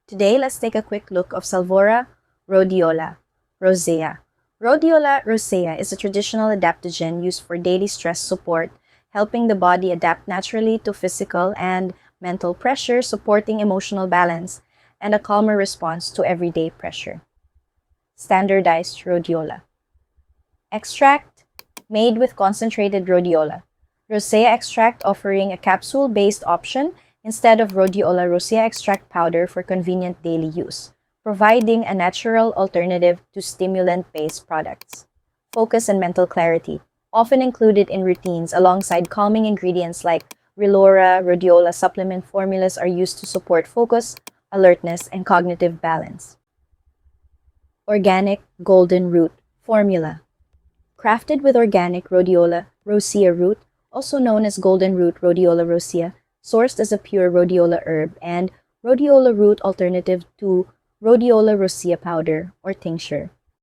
Today, let's take a quick look of Salvora Rhodiola Rosea. Rhodiola rosea is a traditional adaptogen used for daily stress support, helping the body adapt naturally to physical and mental pressure, supporting emotional balance, and a calmer response to everyday pressure. Standardized rhodiola. Extract made with concentrated rhodiola. Rosea extract offering a capsule-based option instead of rhodiola rosea extract powder for convenient daily use, providing a natural alternative to stimulant-based products. Focus and mental clarity, often included in routines alongside calming ingredients like Relora, rhodiola supplement formulas are used to support focus, alertness, and cognitive balance. Organic golden root formula. Crafted with organic rhodiola rosea root, also known as golden root rhodiola rosea, sourced as a pure rhodiola herb and rhodiola root alternative to rhodiola rosea powder or tincture.